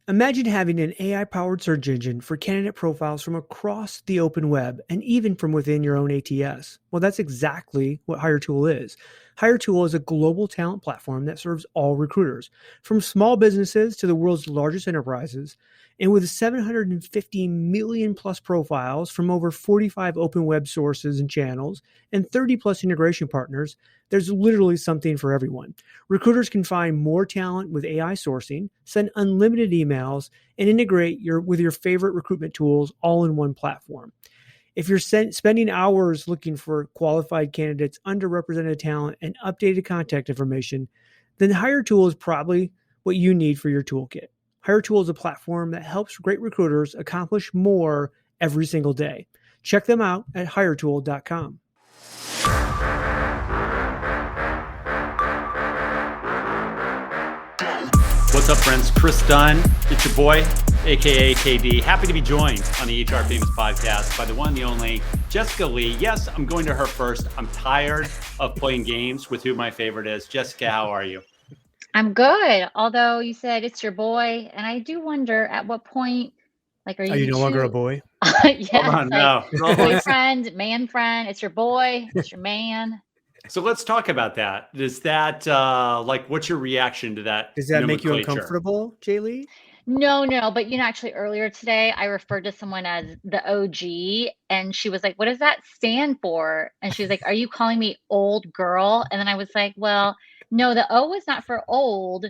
Imagine having an AI-powered search engine for candidate profiles from across the open web and even from within your own ATS. Well, that's exactly what HireTool is. HireTool is a global talent platform that serves all recruiters, from small businesses to the world's largest enterprises. And with 750 million plus profiles from over 45 open web sources and channels and 30 plus integration partners, there's literally something for everyone. Recruiters can find more talent with AI sourcing, send unlimited emails, and integrate with your favorite recruitment tools all in one platform. If you're spending hours looking for qualified candidates, underrepresented talent, and updated contact information, then HireTool is probably what you need for your toolkit. HireTool is a platform that helps great recruiters accomplish more every single day. Check them out at hiretool.com. What's up, friends? Chris Dunn. It's your boy, aka KD. Happy to be joined on the HR Famous podcast by the one, the only Jessica Lee. Yes, I'm going to her first. I'm tired of playing games with who my favorite is. Jessica, how are you? I'm good. Although you said it's your boy, and I do wonder at what point, like, are you no longer a boy? Yes, Hold on, like no. boyfriend, man friend. It's your boy. It's your man. So let's talk about that. Is that what's your reaction to that? Does that make you uncomfortable, JLee? No, but actually earlier today, I referred to someone as the OG, and she was like, "What does that stand for?" And she was like, "Are you calling me old girl?" And then I was like, "Well, no, the O is not for old."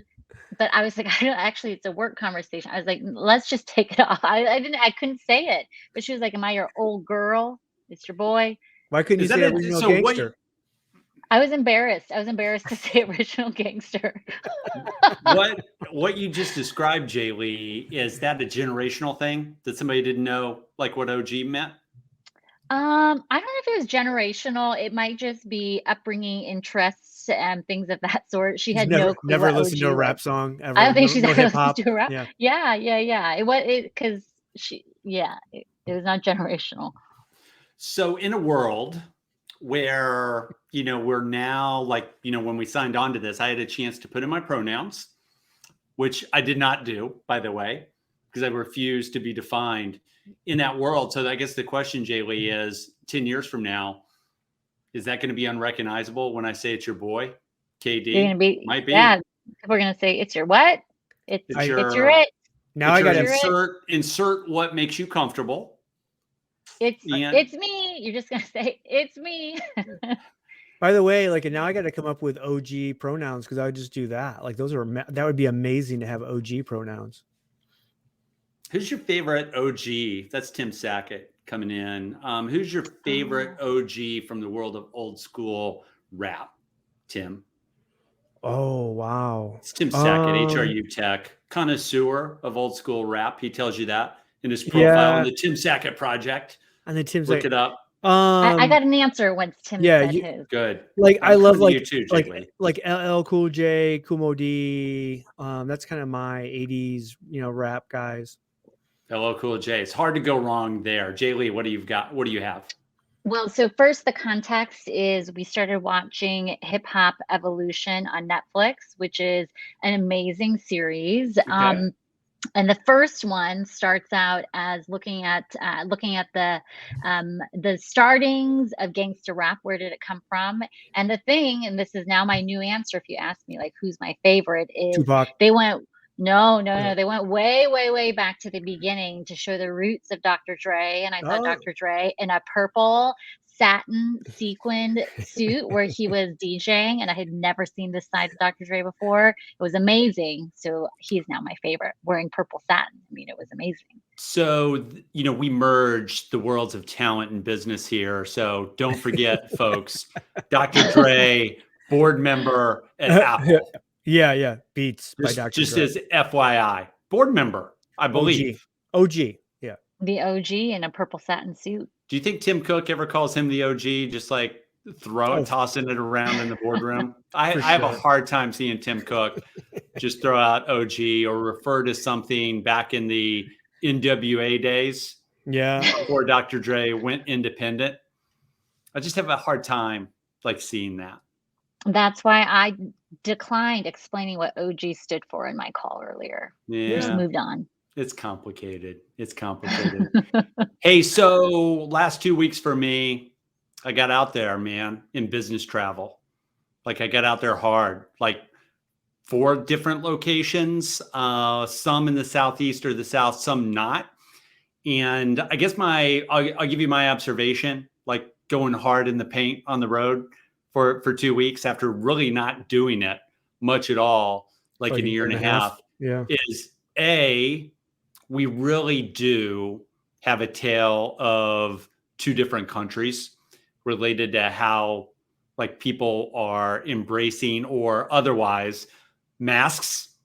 But I was like, I don't actually, it's a work conversation. I was like, let's just take it off. I couldn't say it. But she was like, am I your old girl? It's your boy. Why couldn't you say original gangster? I was embarrassed. To say original gangster. What you just described, JLee, is that a generational thing that somebody didn't know like what OG meant? I don't know if it was generational. It might just be upbringing, interests, and things of that sort. She had no clue. Never listened to a rap song ever. I don't think she's ever listened to a rap. Yeah. It was because it was not generational. So in a world where, we're now when we signed on to this, I had a chance to put in my pronouns, which I did not do, by the way, because I refused to be defined in that world. So I guess the question, JLee, is 10 years from now, is that going to be unrecognizable when I say it's your boy, KD? Might be. Yeah, we're going to say it's your what? It's your it. Now I got to insert what makes you comfortable. It's me. You're just going to say it's me. By the way, now I got to come up with OG pronouns because I would just do that. That would be amazing to have OG pronouns. Who's your favorite OG? That's Tim Sackett coming in. Who's your favorite OG from the world of old school rap, Tim? Oh, wow. It's Tim Sackett, HRU Tech, connoisseur of old school rap. He tells you that in his profile on the Tim Sackett Project. And the Tim Look it up. I got an answer once Tim said his. Good. I love you too, LL Cool J, Kumo D. That's kind of my 80s, rap guys. LL Cool J. It's hard to go wrong there. JLee, what do you got? What do you have? Well, so first, the context is we started watching Hip Hop Evolution on Netflix, which is an amazing series. Okay. And the first one starts out as looking at the startings of gangster rap. Where did it come from? And the thing, and this is now my new answer, if you ask me, who's my favorite, is Tupac. They went. No. They went way back to the beginning to show the roots of Dr. Dre. And I saw Dr. Dre in a purple satin sequined suit where he was DJing. And I had never seen this side of Dr. Dre before. It was amazing. So he's now my favorite, wearing purple satin. I mean, it was amazing. So, we merged the worlds of talent and business here. So don't forget, folks, Dr. Dre, board member at Apple. Yeah. Beats by Dr. Just Dre. as FYI, board member, I believe. OG. Yeah. The OG in a purple satin suit. Do you think Tim Cook ever calls him the OG? Just tossing it around in the boardroom. I have a hard time seeing Tim Cook just throw out OG or refer to something back in the NWA days. Yeah. Before Dr. Dre went independent. I just have a hard time seeing that. That's why I declined explaining what OG stood for in my call earlier. Just Yeah, moved on. it's complicated. It's complicated. Hey, so last 2 weeks for me, I got out there, man, in business travel. Like I got out there hard, like 4 different locations, some in the Southeast or the South, some not. And I guess I'll give you my observation, like going hard in the paint on the road for 2 weeks after really not doing it much at all, like Like in a a year year and a and a half. half, Yeah. is we really do have a tale of 2 different countries related to how like people are embracing or otherwise masks.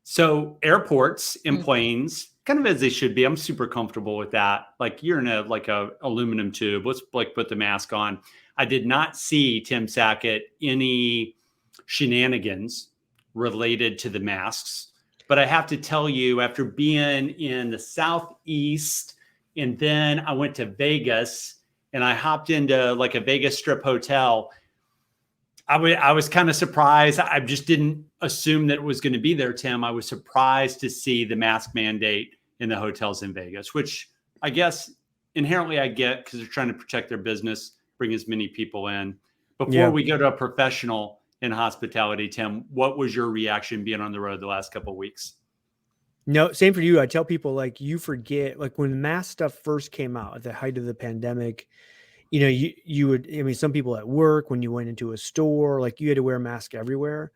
So airports and Mm. planes, kind of as they should be. I'm super comfortable with that. Like you're in a aluminum tube. Let's like put the mask on. I did not see, Tim Sackett, any shenanigans related to the masks. But I have to tell you, after being in the Southeast, and then I went to Vegas and I hopped into like a Vegas strip hotel. I was kind of surprised. I just didn't assume that it was going to be there, Tim. I was surprised to see the mask mandate in the hotels in Vegas, which I guess inherently I get because they're trying to protect their business, bring as many people in. Before Yeah. we go to a professional in hospitality, Tim, what was your reaction being on the road the last couple of weeks? No, same for you. I tell people like you forget, like when the mask stuff first came out at the height of the pandemic, you would, I mean, some people at work, when you went into a store, like you had to wear a mask everywhere.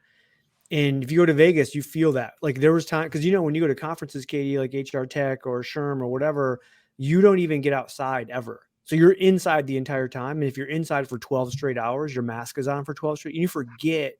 And if you go to Vegas, you feel that. Like there was time, because when you go to conferences, Katie, like HR Tech or Sherm or whatever, you don't even get outside ever. So you're inside the entire time. And if you're inside for 12 straight hours, your mask is on for 12 straight. You forget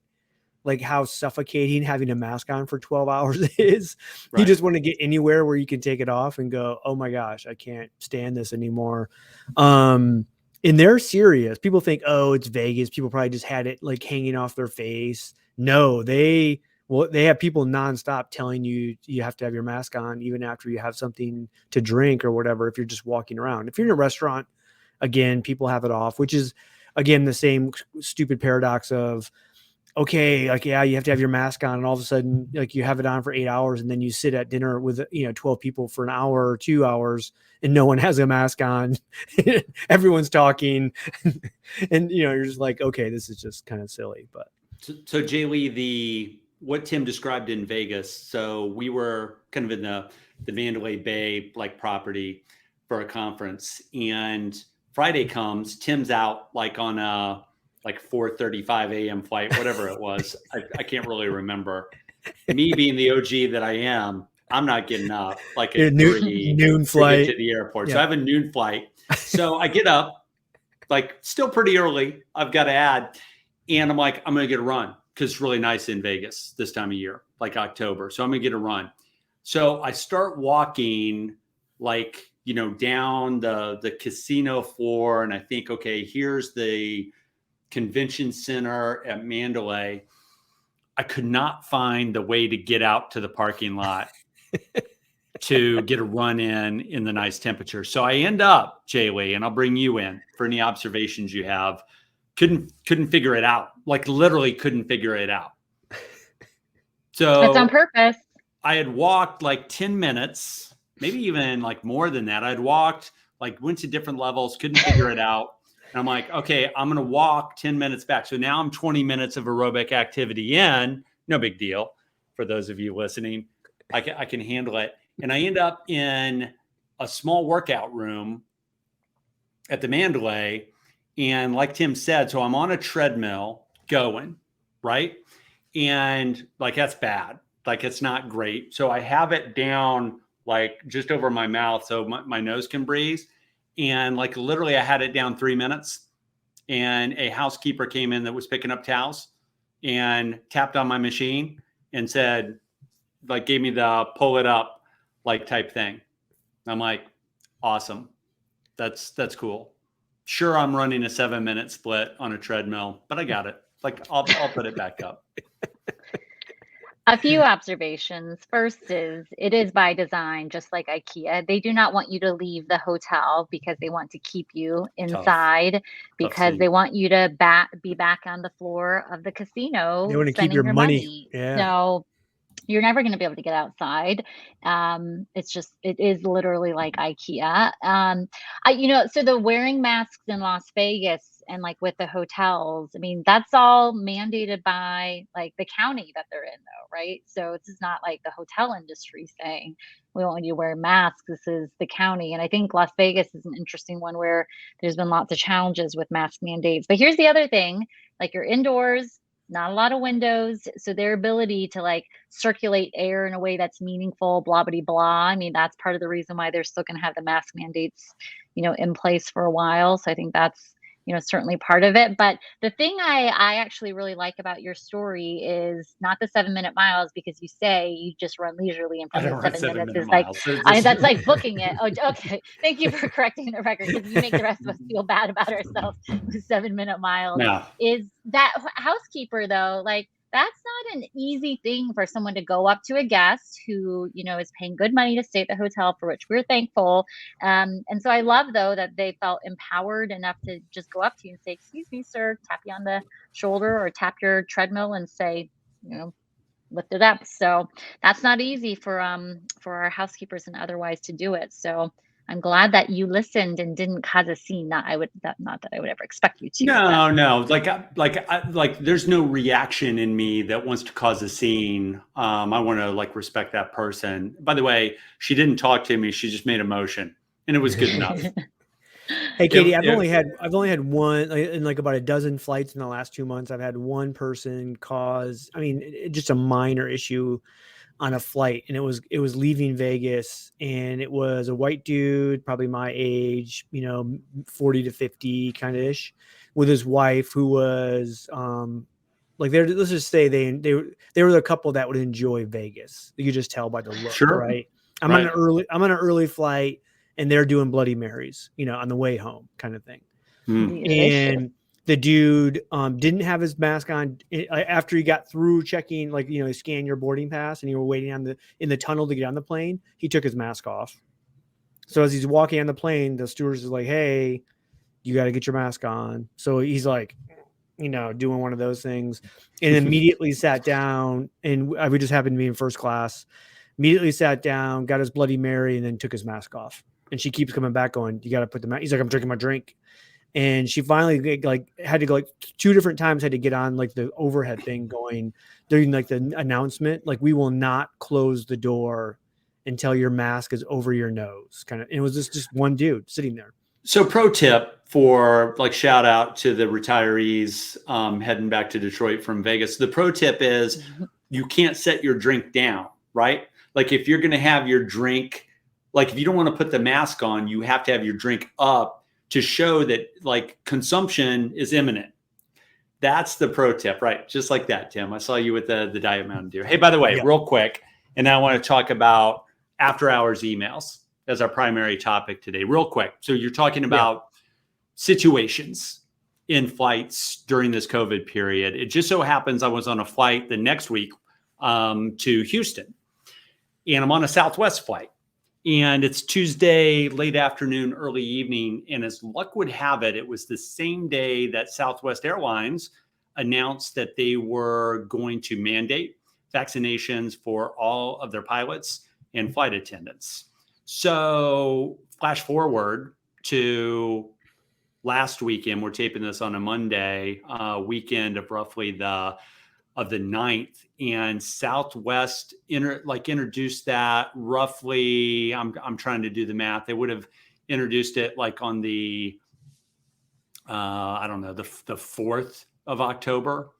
like how suffocating having a mask on for 12 hours is. Right. You just want to get anywhere where you can take it off and go, oh my gosh, I can't stand this anymore. And they're serious. People think, oh, it's Vegas. People probably just had it like hanging off their face. No, they have people nonstop telling you have to have your mask on even after you have something to drink or whatever. If you're just walking around, if you're in a restaurant, again, people have it off, which is again the same stupid paradox of, okay, like, yeah, you have to have your mask on, and all of a sudden, like, you have it on for 8 hours, and then you sit at dinner with 12 people for an hour or 2 hours, and no one has a mask on. Everyone's talking, and you're just like, okay, this is just kind of silly. But so JLee, what Tim described in Vegas. So we were kind of in the Mandalay Bay like property for a conference, and Friday comes, Tim's out like on a like 4:35 a.m. flight, whatever it was. I can't really remember. Me being the OG that I am, I'm not getting up like at noon to flight get to the airport. Yeah. So I have a noon flight. So I get up like still pretty early, I've got to add. And I'm like, I'm going to get a run because it's really nice in Vegas this time of year, like October. So I'm going to get a run. So I start walking like, down the casino floor. And I think, okay, here's the convention center at Mandalay. I could not find the way to get out to the parking lot to get a run in the nice temperature. So I end up, JLee, and I'll bring you in for any observations you have. Couldn't figure it out. Like literally couldn't figure it out. So That's on purpose. I had walked like 10 minutes, maybe even like more than that. I'd walked, like went to different levels, couldn't figure it out. And I'm like, okay, I'm going to walk 10 minutes back. So now I'm 20 minutes of aerobic activity in. No big deal. For those of you listening, I can handle it. And I end up in a small workout room at the Mandalay. And like Tim said, so I'm on a treadmill going, right? And like, that's bad. Like, it's not great. So I have it down like just over my mouth so my nose can breathe. And like literally I had it down 3 minutes, and a housekeeper came in that was picking up towels and tapped on my machine and said, like, gave me the pull it up like type thing. I'm like, awesome. That's cool. Sure, I'm running a 7-minute split on a treadmill, but I got it. Like I'll put it back up. A few observations. First is it is by design, just like IKEA. They do not want you to leave the hotel because they want to keep you Tough, inside tough because they scene. want you to be back on the floor of the They casino want to keep spending your your money. money. Yeah. So you're never going to be able to get outside. It is literally like IKEA. So the wearing masks in Las Vegas and like with the hotels, I mean, that's all mandated by like the county that they're in, though, right? So this is not like the hotel industry saying we want you to wear masks. This is the county. And I think Las Vegas is an interesting one where there's been lots of challenges with mask mandates. But here's the other thing, like you're indoors, not a lot of windows, so their ability to like circulate air in a way that's meaningful, blah blah blah. I mean, that's part of the reason why they're still going to have the mask mandates, in place for a while. So I think that's certainly part of it. But the thing I actually really like about your story is not the 7 minute miles, because you say you just run leisurely, and for I me don't run 7 minutes 7 minute is like, miles. There's that's like booking it. Oh, okay. Thank you for correcting the record, because you make the rest of us feel bad about ourselves with 7 minute miles. no. Is that housekeeper, though, like that's not an easy thing for someone to go up to a guest who is paying good money to stay at the hotel, for which we're thankful. And so I love, though, that they felt empowered enough to just go up to you and say, excuse me, sir, tap you on the shoulder or tap your treadmill and say, lift it up. So that's not easy for our housekeepers and otherwise to do it. So I'm glad that you listened and didn't cause a scene. Not that I would ever expect you to, but No. Like, there's no reaction in me that wants to cause a scene. I want to like respect that person. By the way, she didn't talk to me. She just made a motion, and it was good enough. Hey, Katie, It- I've only had one in like about a dozen flights in the last 2 months. I've had one person cause, I mean, just a minor issue on a flight, and it was leaving Vegas, and it was a white dude, probably my age, 40 to 50 kind of ish, with his wife who was like let's just say they were the couple that would enjoy Vegas. You could just tell by the look, Sure. right? Right. I'm on an early flight, and they're doing Bloody Marys, on the way home, kind of thing. delicious. And the dude didn't have his mask on after he got through checking, like, scan your boarding pass, and you were waiting in the tunnel to get on the plane. He took his mask off. So as he's walking on the plane, the stewardess is like, hey, you got to get your mask on. So he's like, doing one of those things, and immediately sat down, and we just happened to be in first class, immediately sat down, got his Bloody Mary, and then took his mask off. And she keeps coming back going, you got to put the mask. He's like, I'm drinking my drink. And she finally like had to go like 2 different times, had to get on like the overhead thing going during like the announcement, like, we will not close the door until your mask is over your nose, kind of. And it was just one dude sitting there. So pro tip for like shout out to the retirees heading back to Detroit from Vegas. The pro tip is you can't set your drink down, right? Like if you're going to have your drink, like if you don't want to put the mask on, you have to have your drink up to show that like consumption is imminent. That's the pro tip, right? Just like that, Tim. I saw you with the Diet Mountain Dew. Hey, by the way, real quick, and I want to talk about after hours emails as our primary topic today, real quick. So you're talking about situations in flights during this COVID period. It just so happens I was on a flight the next week to Houston, and I'm on a Southwest flight. And it's Tuesday, late afternoon, early evening. And as luck would have it, it was the same day that Southwest Airlines announced that they were going to mandate vaccinations for all of their pilots and flight attendants. So flash forward to last weekend. We're taping this on a Monday, weekend of roughly the 9th, and Southwest introduced that roughly. I'm trying to do the math. They would have introduced it like on the I don't know, the 4th of October,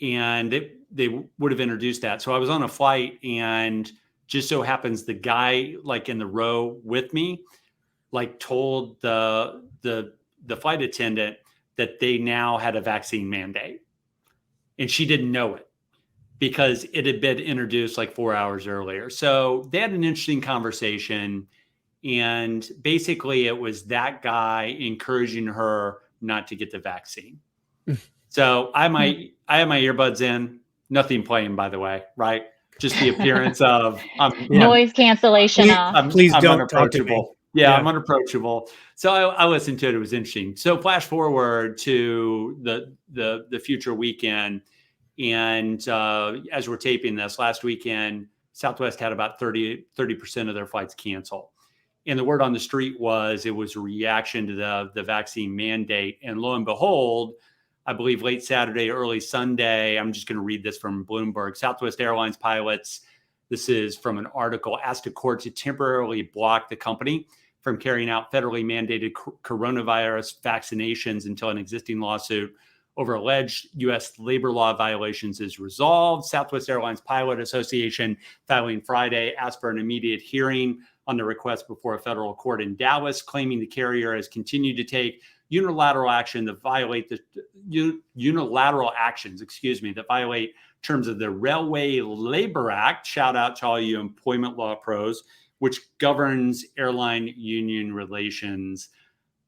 and they would have introduced that. So I was on a flight, and just so happens the guy like in the row with me like told the flight attendant that they now had a vaccine mandate. And she didn't know it because it had been introduced like 4 hours earlier. So they had an interesting conversation. And basically it was that guy encouraging her not to get the vaccine. So I have my earbuds in, nothing playing, by the way, right? just the appearance of Noise cancellation off. Please I'm don't talk to me. unapproachable. Yeah, I'm unapproachable. So I listened to it. It was interesting. So flash forward to the future weekend, and as we're taping this, last weekend, Southwest had about 30% of their flights cancel. And the word on the street was it was a reaction to the vaccine mandate. And lo and behold, I believe late Saturday, early Sunday, I'm just going to read this from Bloomberg. Southwest Airlines pilots, this is from an article, asked a court to temporarily block the company from carrying out federally mandated coronavirus vaccinations until an existing lawsuit over alleged U.S. labor law violations is resolved. Southwest Airlines Pilot Association filing Friday asked for an immediate hearing on the request before a federal court in Dallas, claiming the carrier has continued to take unilateral action that violate unilateral actions, that violate terms of the Railway Labor Act. Shout out to all you employment law pros, which governs airline union relations.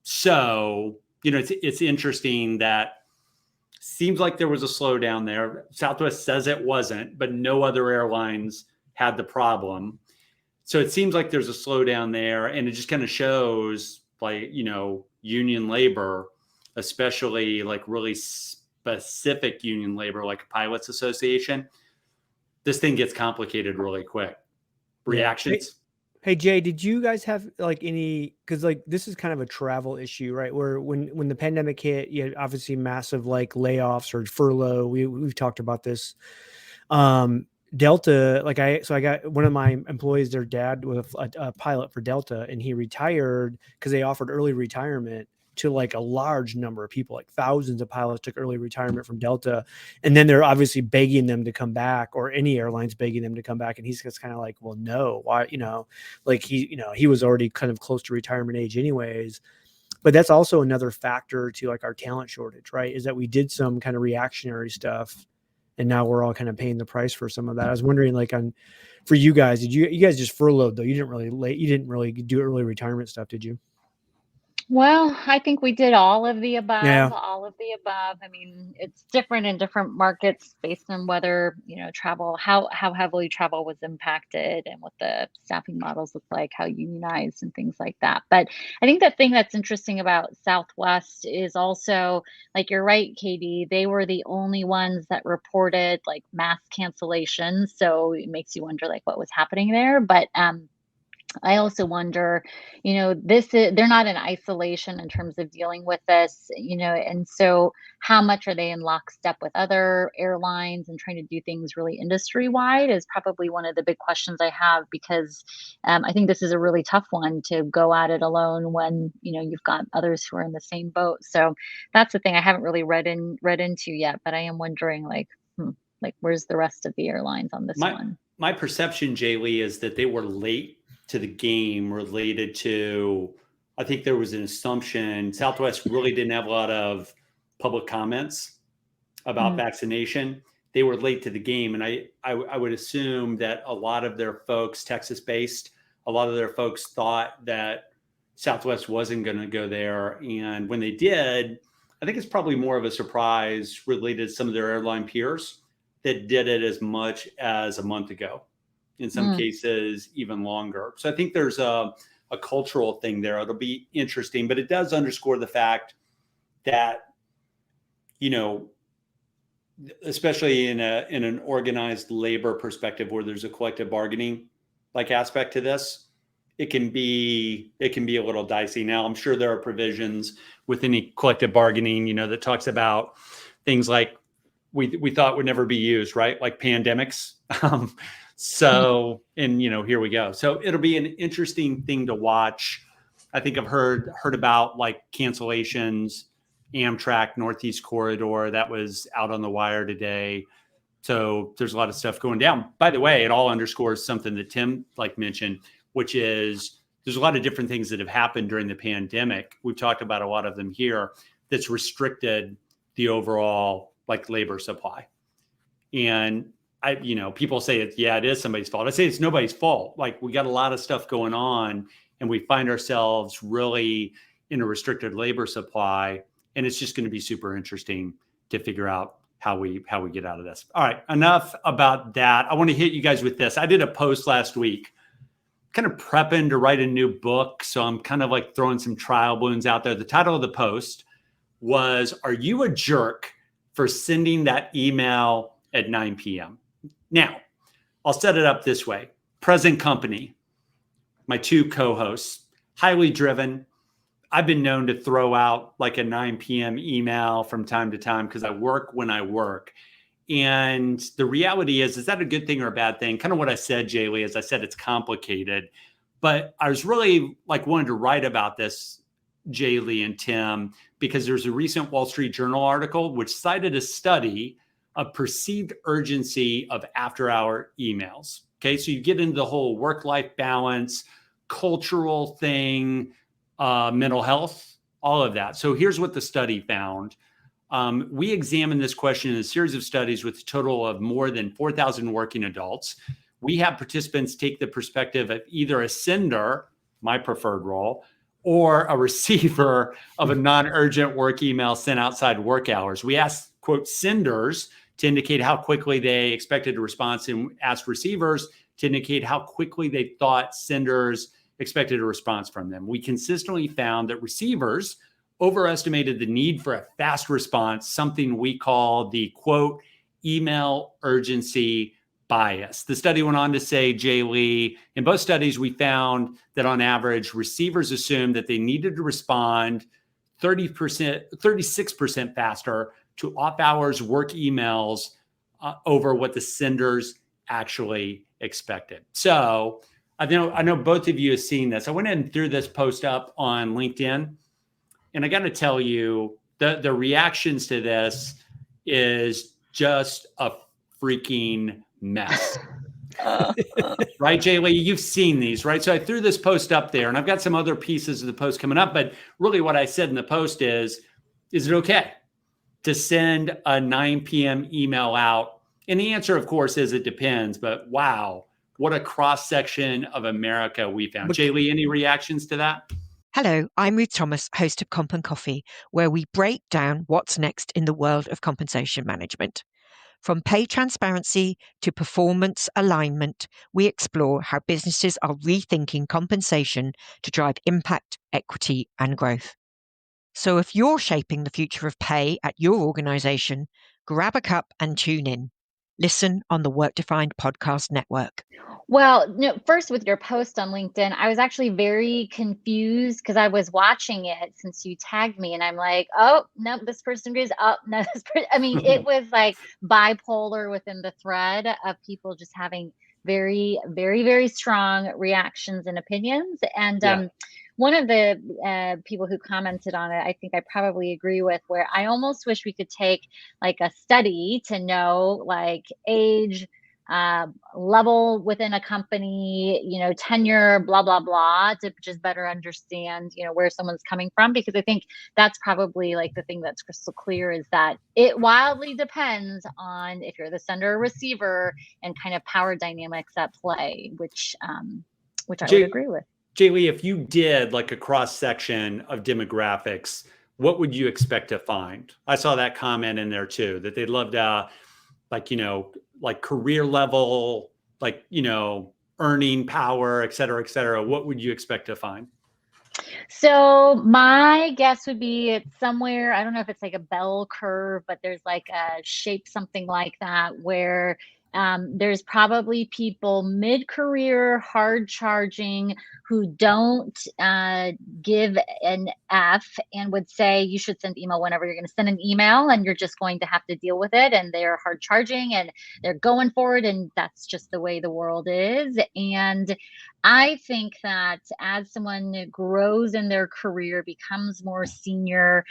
So, it's interesting that seems like there was a slowdown there. Southwest says it wasn't, but no other airlines had the problem. So it seems like there's a slowdown there, and it just kind of shows, like, union labor, especially like really specific union labor, like a pilots association. This thing gets complicated really quick. Reactions. Hey Jay, did you guys have like any, because like this is kind of a travel issue, right? Where when the pandemic hit, you had obviously massive like layoffs or furlough. We've talked about this. Delta, I got one of my employees, their dad was a pilot for Delta, and he retired because they offered early retirement to like a large number of people, like thousands of pilots took early retirement from Delta. And then they're obviously begging them to come back, or any airlines begging them to come back. And he's just kind of like, well, no, why, like he was already kind of close to retirement age anyways. But that's also another factor to like our talent shortage, right? Is that we did some kind of reactionary stuff, and now we're all kind of paying the price for some of that. I was wondering, like, for you guys, did you guys just furloughed though? You didn't really do early retirement stuff, did you? Well, I think we did all of the above. Yeah. All of the above. I mean, it's different in different markets based on whether, travel, how heavily travel was impacted and what the staffing models look like, how unionized and things like that. But I think the thing that's interesting about Southwest is also, like, you're right, Katie, they were the only ones that reported like mass cancellations. So it makes you wonder like what was happening there. But I also wonder, they're not in isolation in terms of dealing with this, and so how much are they in lockstep with other airlines and trying to do things really industry wide is probably one of the big questions I have, because I think this is a really tough one to go at it alone when, you've got others who are in the same boat. So that's the thing I haven't really read into yet, but I am wondering like where's the rest of the airlines on this one? My perception, JLee, is that they were late to the game related to, I think there was an assumption Southwest really didn't have a lot of public comments about vaccination. They were late to the game. And I would assume that a lot of their folks, Texas-based, a lot of their folks thought that Southwest wasn't going to go there. And when they did, I think it's probably more of a surprise related to some of their airline peers that did it as much as a month ago. In some cases, even longer. So I think there's a cultural thing there. It'll be interesting, but it does underscore the fact that, especially in an organized labor perspective where there's a collective bargaining like aspect to this, it can be a little dicey. Now, I'm sure there are provisions within the collective bargaining, that talks about things like we thought would never be used, right? Like pandemics. So, and here we go. So it'll be an interesting thing to watch. I think I've heard about like cancellations, Amtrak Northeast Corridor, that was out on the wire today. So there's a lot of stuff going down. By the way, it all underscores something that Tim mentioned, which is there's a lot of different things that have happened during the pandemic. We've talked about a lot of them here that's restricted the overall like labor supply. And people say it is somebody's fault. I say it's nobody's fault. Like, we got a lot of stuff going on and we find ourselves really in a restricted labor supply. And it's just going to be super interesting to figure out how we get out of this. All right, enough about that. I want to hit you guys with this. I did a post last week, kind of prepping to write a new book. So I'm kind of like throwing some trial balloons out there. The title of the post was, "Are you a jerk for sending that email at 9 p.m.?" Now, I'll set it up this way. Present company, my two co-hosts, highly driven. I've been known to throw out like a 9 p.m. email from time to time because I work when I work. And the reality is that a good thing or a bad thing? Kind of what I said, JLee, as I said, it's complicated. But I was really like wanted to write about this, JLee and Tim, because there's a recent Wall Street Journal article which cited a study of perceived urgency of after-hour emails. Okay, so you get into the whole work-life balance, cultural thing, mental health, all of that. So here's what the study found. We examined this question in a series of studies with a total of more than 4,000 working adults. We have participants take the perspective of either a sender, my preferred role, or a receiver of a non-urgent work email sent outside work hours. We asked, quote, senders to indicate how quickly they expected a response and asked receivers to indicate how quickly they thought senders expected a response from them. We consistently found that receivers overestimated the need for a fast response, something we call the, quote, email urgency bias. The study went on to say, JLee, in both studies, we found that on average, receivers assumed that they needed to respond 36% faster to off-hours work emails over what the senders actually expected. So I know both of you have seen this. I went and threw this post up on LinkedIn, and I got to tell you, the reactions to this is just a freaking mess. Right, JLee? You've seen these, right? So I threw this post up there, and I've got some other pieces of the post coming up, but really what I said in the post is it okay to send a 9 p.m. email out? And the answer, of course, is it depends, but wow, what a cross-section of America we found. JLee, any reactions to that? Hello, I'm Ruth Thomas, host of Comp and Coffee, where we break down what's next in the world of compensation management. From pay transparency to performance alignment, we explore how businesses are rethinking compensation to drive impact, equity, and growth. So if you're shaping the future of pay at your organization, grab a cup and tune in. Listen on the Work Defined Podcast Network. Well, no, first with your post on LinkedIn, I was actually very confused because I was watching it since you tagged me, and I'm like, oh, no, this person agrees. Oh, no, this person. I mean, it was like bipolar within the thread of people just having very, very, very strong reactions and opinions. And one of the people who commented on it, I think I probably agree with, where I almost wish we could take like a study to know like age, level within a company, tenure, blah, blah, blah, to just better understand, where someone's coming from. Because I think that's probably like the thing that's crystal clear is that it wildly depends on if you're the sender or receiver and kind of power dynamics at play, which I would agree with. JLee, if you did like a cross section of demographics, what would you expect to find? I saw that comment in there too, that they'd love to, like career level, earning power, et cetera, et cetera. What would you expect to find? So my guess would be it's somewhere, I don't know if it's like a bell curve, but there's like a shape, something like that, where there's probably people mid-career, hard charging, who don't give an F and would say you should send email whenever you're going to send an email, and you're just going to have to deal with it. And they're hard charging and they're going for it. And that's just the way the world is. And I think that as someone grows in their career, becomes more senior,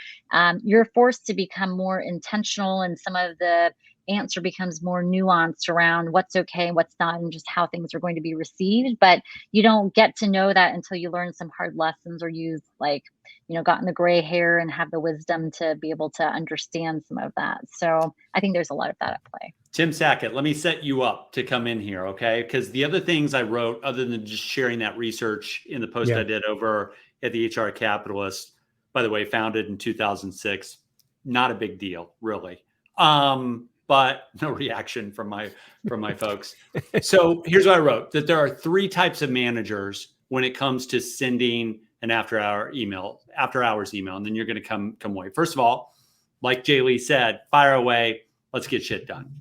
you're forced to become more intentional, and some of the answer becomes more nuanced around what's okay and what's not, and just how things are going to be received. But you don't get to know that until you learn some hard lessons, or you've gotten the gray hair and have the wisdom to be able to understand some of that. So I think there's a lot of that at play. Tim Sackett, let me set you up to come in here, okay? Because the other things I wrote, other than just sharing that research in the post I did over at the HR Capitalist, by the way, founded in 2006, not a big deal, really. But no reaction from my folks. So here's what I wrote: that there are 3 types of managers when it comes to sending an after hours email, and then you're going to come away. First of all, like JLee said, fire away. Let's get shit done,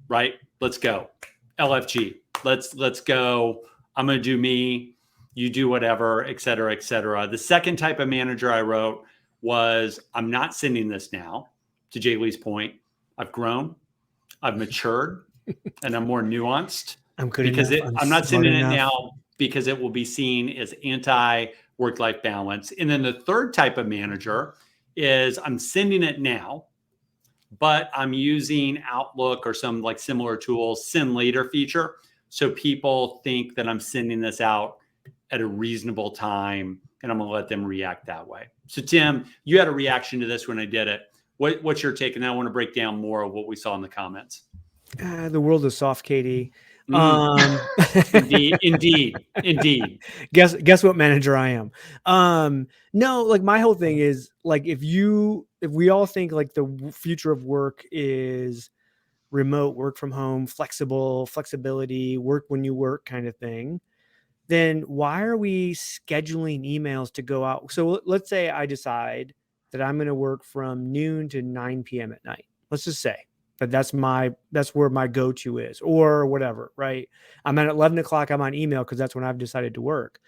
right? Let's go. LFG. Let's go. I'm going to do me. You do whatever, et cetera, et cetera. The second type of manager I wrote was, I'm not sending this now. To JLee's point, I've grown, I've matured, and I'm more nuanced. I'm good because enough. I'm not sending it now because it will be seen as anti-work-life balance. And then the third type of manager is, I'm sending it now, but I'm using Outlook or some like similar tools, send later feature. So people think that I'm sending this out at a reasonable time, and I'm going to let them react that way. So Tim, you had a reaction to this when I did it. What's your take? And I want to break down more of what we saw in the comments. The world is soft, Katie. Indeed. Guess what manager I am? No, like my whole thing is like, if we all think like the future of work is remote, work from home, flexibility, work when you work kind of thing, then why are we scheduling emails to go out? So let's say I decide that I'm going to work from noon to 9 p.m. at night. Let's just say that that's where my go-to is, or whatever, right? I'm at 11 o'clock, I'm on email because that's when I've decided to work.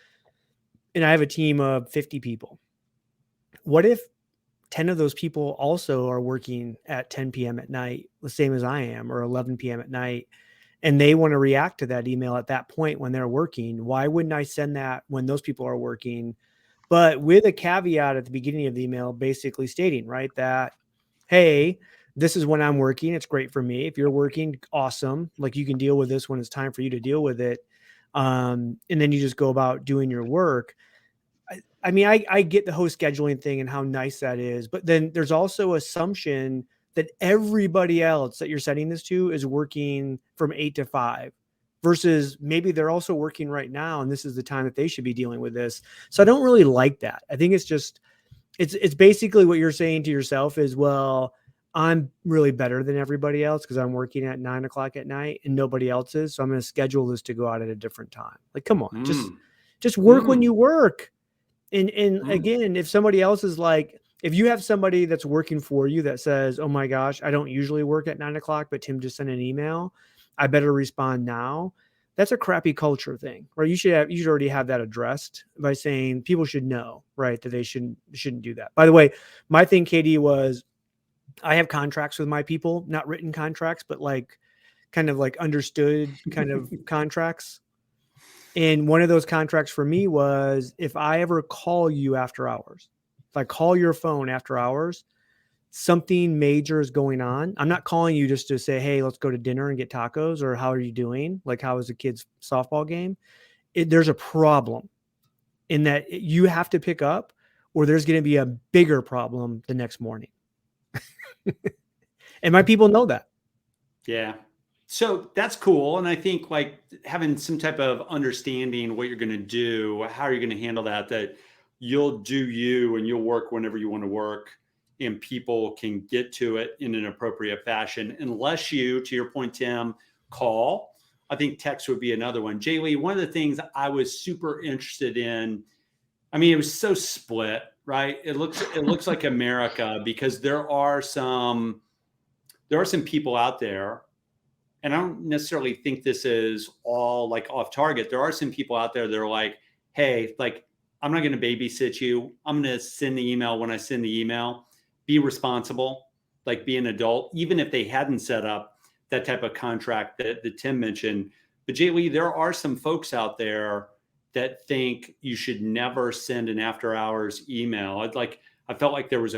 And I have a team of 50 people. What if 10 of those people also are working at 10 p.m. at night, the same as I am, or 11 p.m. at night, and they want to react to that email at that point when they're working? Why wouldn't I send that when those people are working? But with a caveat at the beginning of the email, basically stating, right, that, hey, this is when I'm working. It's great for me. If you're working, awesome. Like, you can deal with this when it's time for you to deal with it. And then you just go about doing your work. I mean, I get the whole scheduling thing and how nice that is, but then there's also assumption that everybody else that you're sending this to is working from 8 to 5. Versus maybe they're also working right now, and this is the time that they should be dealing with this. So I don't really like that. I think it's just, it's basically what you're saying to yourself is, well, I'm really better than everybody else because I'm working at 9 o'clock at night and nobody else is. So I'm going to schedule this to go out at a different time. Like, come on, just work when you work. And again, if somebody else is like, if you have somebody that's working for you that says, oh my gosh, I don't usually work at 9 o'clock, but Tim just sent an email, I better respond now. That's a crappy culture thing, right? You should already have that addressed by saying people should know, right, that they shouldn't do that. By the way, my thing, Katie, was I have contracts with my people, not written contracts, but like kind of like understood kind of contracts. And one of those contracts for me was, if I ever call you after hours, if I call your phone after hours, something major is going on. I'm not calling you just to say, hey, let's go to dinner and get tacos, or how are you doing? Like, how was the kids' softball game? There's a problem in that you have to pick up, or there's going to be a bigger problem the next morning. And my people know that. Yeah. So that's cool. And I think like having some type of understanding what you're going to do, how you're going to handle that you'll do you and you'll work whenever you want to work, and people can get to it in an appropriate fashion, unless you, to your point, Tim, call. I think text would be another one. JLee, one of the things I was super interested in, I mean, it was so split, right? It looks like America, because there are some people out there, and I don't necessarily think this is all like off target. There are some people out there that are like, hey, like, I'm not going to babysit you. I'm going to send the email when I send the email. Be responsible, like be an adult, even if they hadn't set up that type of contract that Tim mentioned. But JLee, there are some folks out there that think you should never send an after hours email. I felt like there was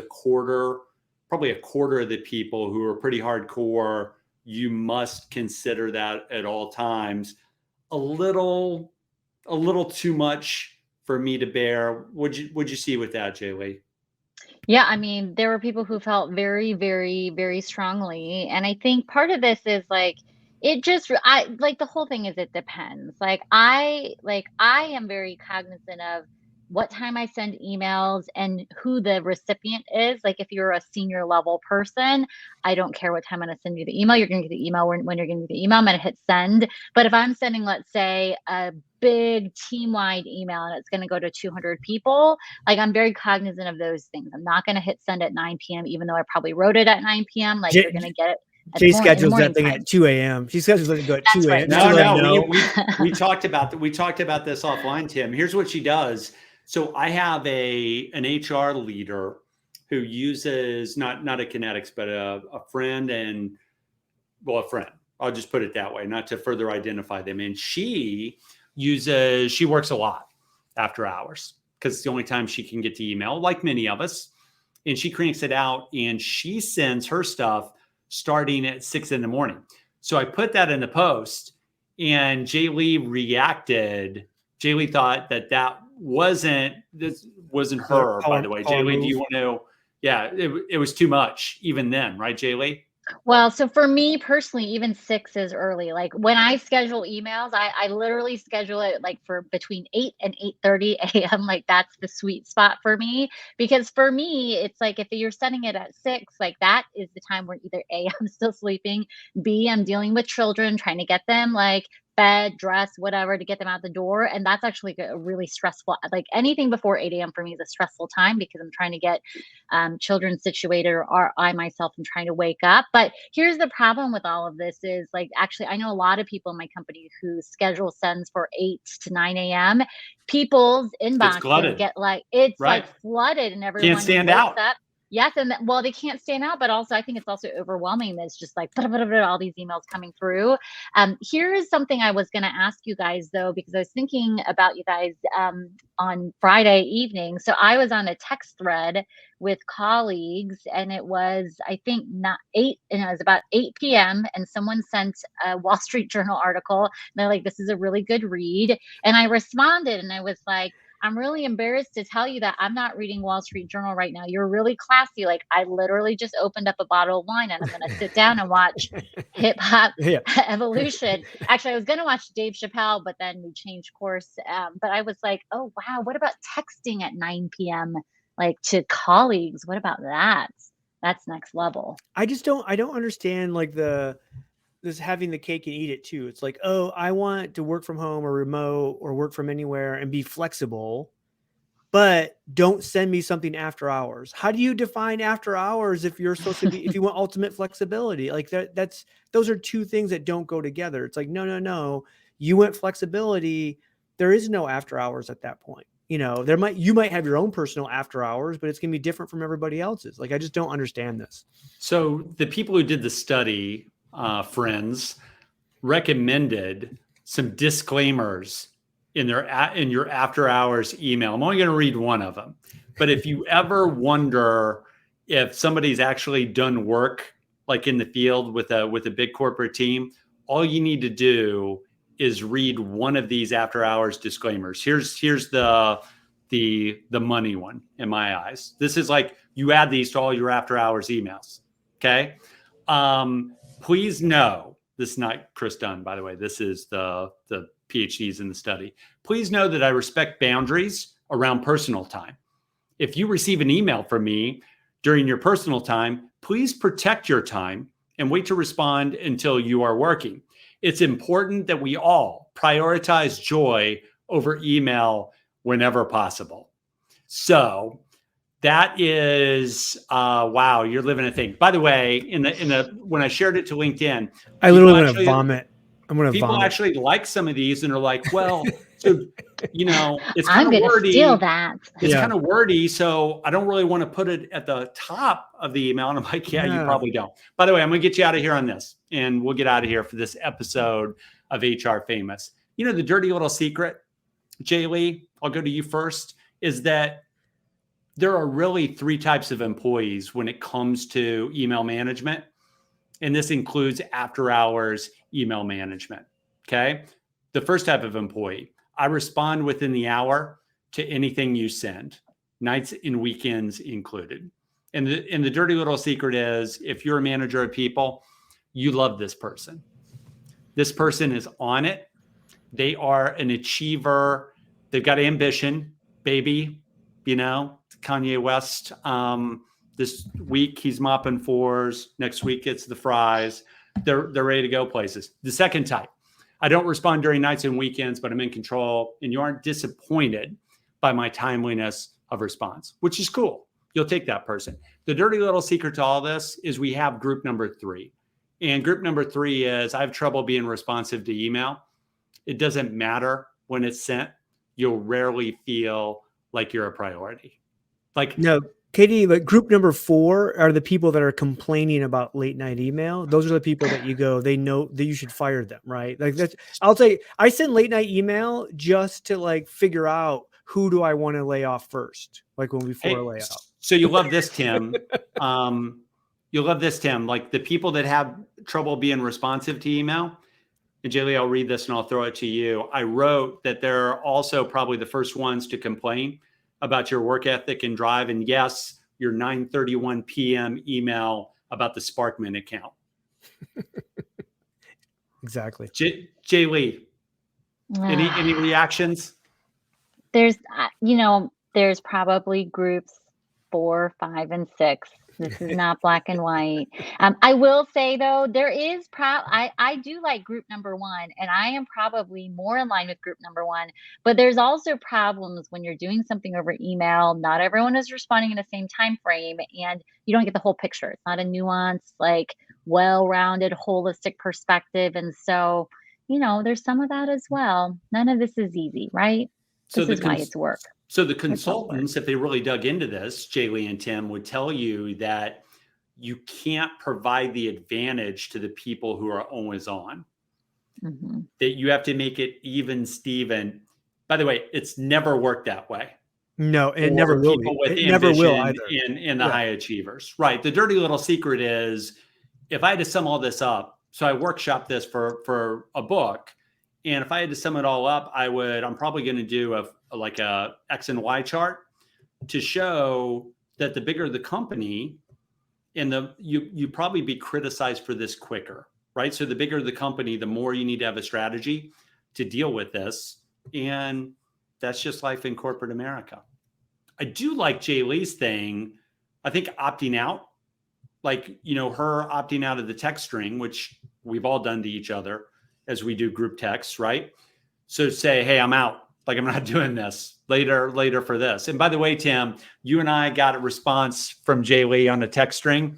probably a quarter of the people who are pretty hardcore. You must consider that at all times. A little too much for me to bear. What'd you see with that, JLee? Yeah, I mean, there were people who felt very, very, very strongly. And I think part of this is like, the whole thing is, it depends. I am very cognizant of, what time I send emails and who the recipient is. Like if you're a senior level person, I don't care what time I'm going to send you the email. You're going to get the email when you're going to get the email. I'm going to hit send. But if I'm sending, let's say, a big team-wide email and it's going to go to 200 people, like I'm very cognizant of those things. I'm not going to hit send at 9 p.m., even though I probably wrote it at 9 p.m. Like you're going to get it. Jay in the schedules that morning thing time. at 2 a.m. She schedules it to go at That's 2 right. a.m. No, we talked about that. We talked about this offline, Tim. Here's what she does. So I have an HR leader who uses not a Kinetics, but a friend a friend. I'll just put it that way, not to further identify them. And she works a lot after hours because it's the only time she can get to email, like many of us. And she cranks it out and she sends her stuff starting at 6 a.m. So I put that in the post and JLee reacted. JLee thought that wasn't her, by the way. JLee, do you want to? Yeah, it was too much even then, right, JLee? Well, so for me personally, even 6 is early. Like when I schedule emails, I literally schedule it like for between 8 and 8:30 a.m. Like that's the sweet spot for me. Because for me, it's like if you're sending it at 6, like that is the time where either A, I'm still sleeping, B, I'm dealing with children, trying to get them like fed, dressed, whatever, to get them out the door. And that's actually a really stressful, like anything before 8 a.m. for me is a stressful time because I'm trying to get children situated, or I myself am trying to wake up. But here's the problem with all of this is like, actually, I know a lot of people in my company who schedule sends for 8 to 9 a.m. People's inboxes get like, it's right. like flooded and everyone can't stand wakes out. up. Yes. And well, they can't stand out, but also I think it's also overwhelming. There's just like all these emails coming through. Here is something I was going to ask you guys though, because I was thinking about you guys on Friday evening. So I was on a text thread with colleagues and it was, I think not 8, and it was about 8 p.m. and someone sent a Wall Street Journal article. And they're like, this is a really good read. And I responded and I was like, I'm really embarrassed to tell you that I'm not reading Wall Street Journal right now. You're really classy. Like I literally just opened up a bottle of wine and I'm going to sit down and watch Hip Hop Evolution. Actually, I was going to watch Dave Chappelle, but then we changed course. But I was like, oh, wow. What about texting at 9 p.m. like to colleagues? What about that? That's next level. I don't understand like this having the cake and eat it too. It's like, oh, I want to work from home or remote or work from anywhere and be flexible, but don't send me something after hours. How do you define after hours if you're supposed to be, if you want ultimate flexibility? Like those are two things that don't go together. It's like, no. You want flexibility. There is no after hours at that point. You know, you might have your own personal after hours, but it's going to be different from everybody else's. Like, I just don't understand this. So the people who did the study, friends, recommended some disclaimers in your after hours email. I'm only going to read one of them, but if you ever wonder if somebody's actually done work like in the field with a big corporate team, all you need to do is read one of these after hours disclaimers. Here's the money one in my eyes. This is like you add these to all your after hours emails. Okay. Please know, this is not Chris Dunn, by the way. This is the PhDs in the study. Please know that I respect boundaries around personal time. If you receive an email from me during your personal time, please protect your time and wait to respond until you are working. It's important that we all prioritize joy over email whenever possible. So that is, wow, you're living a thing. By the way, when I shared it to LinkedIn, I literally want to vomit. I'm going to people vomit. actually like some of these and are like, well, so, it's I'm kind of going to wordy. steal that. It's kind of wordy, so I don't really want to put it at the top of the email. And I'm like, yeah, you probably don't. By the way, I'm going to get you out of here on this, and we'll get out of here for this episode of HR Famous. The dirty little secret, JLee, I'll go to you first, is that there are really 3 types of employees when it comes to email management. And this includes after hours email management. Okay. The first type of employee, I respond within the hour to anything you send, nights and weekends included. And the dirty little secret is, if you're a manager of people, you love this person. This person is on it. They are an achiever. They've got ambition, baby, Kanye West. This week he's mopping fours. Next week it's the fries. They're ready to go places. The second type, I don't respond during nights and weekends, but I'm in control, and you aren't disappointed by my timeliness of response, which is cool. You'll take that person. The dirty little secret to all this is we have group number 3. And group number 3 is I have trouble being responsive to email. It doesn't matter when it's sent. You'll rarely feel like you're a priority. Like, No, Katie, but group number 4 are the people that are complaining about late night email. Those are the people that you go, they know that you should fire them, right? Like that's, I'll say I send late night email just to like figure out who do I want to lay off first, like when before a layoff. So you love this, Tim. You'll love this, Tim. Like the people that have trouble being responsive to email. And JLee, I'll read this and I'll throw it to you. I wrote that they're also probably the first ones to complain about your work ethic and drive. And yes, your 9:31 p.m. email about the Sparkman account. Exactly. JLee, any reactions? There's probably groups 4, 5, and 6. This is not black and white. I will say though, there is I do like group number 1, and I am probably more in line with group number 1, but there's also problems when you're doing something over email. Not everyone is responding in the same time frame, and you don't get the whole picture. It's not a nuanced, like well-rounded, holistic perspective. And so, there's some of that as well. None of this is easy, right? This is why it's work. So the consultants, if they really dug into this, JLee and Tim, would tell you that you can't provide the advantage to the people who are always on. Mm-hmm. That you have to make it even, Steven. By the way, it's never worked that way. No, it never will. It never will either. In the high achievers, right? The dirty little secret is, if I had to sum all this up, so I workshopped this for a book, and if I had to sum it all up, I'm probably going to do a X and Y chart to show that the bigger the company, and you probably be criticized for this quicker, right? So the bigger the company, the more you need to have a strategy to deal with this. And that's just life in corporate America. I do like JLee's thing. I think opting out, like, her opting out of the text string, which we've all done to each other as we do group texts, right? So say, hey, I'm out. Like, I'm not doing this later for this. And by the way, Tim, you and I got a response from JLee on a text string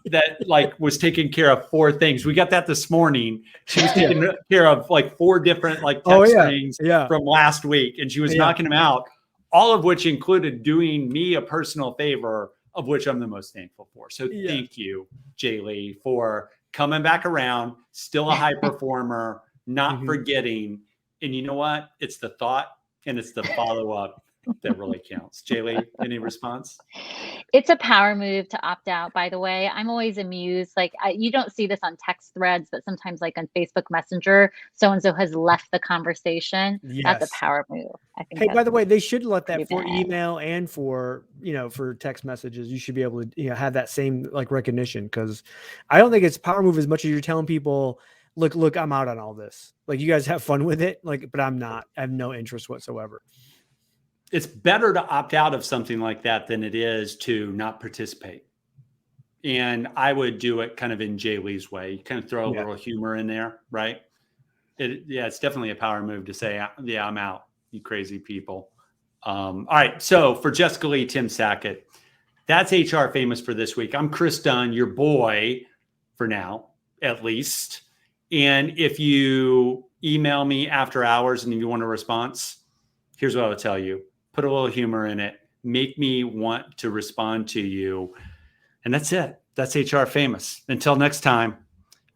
that was taking care of 4 things. We got that this morning. She was taking care of 4 different text strings from last week, and she was knocking them out, all of which included doing me a personal favor, of which I'm the most thankful for. So thank you, JLee, for coming back around, still a high performer, not forgetting. And you know what? It's the thought and it's the follow-up that really counts. JLee, any response? It's a power move to opt out, by the way. I'm always amused. You don't see this on text threads, but sometimes on Facebook Messenger, so-and-so has left the conversation. Yes. That's a power move. I think. Hey, by the way, they should let that for email and for text messages. You should be able to have that same recognition, because I don't think it's a power move as much as you're telling people, look, I'm out on all this. You guys have fun with it, but I'm not. I have no interest whatsoever. It's better to opt out of something like that than it is to not participate. And I would do it kind of in JLee's way. You kind of throw a little humor in there, right? It's definitely a power move to say, I'm out, you crazy people. All right. So for Jessica Lee, Tim Sackett, that's HR Famous for this week. I'm Chris Dunn, your boy for now, at least. And if you email me after hours and you want a response, here's what I would tell you. Put a little humor in it. Make me want to respond to you. And that's it. That's HR Famous. Until next time,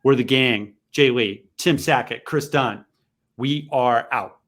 we're the gang. JLee, Tim Sackett, Chris Dunn. We are out.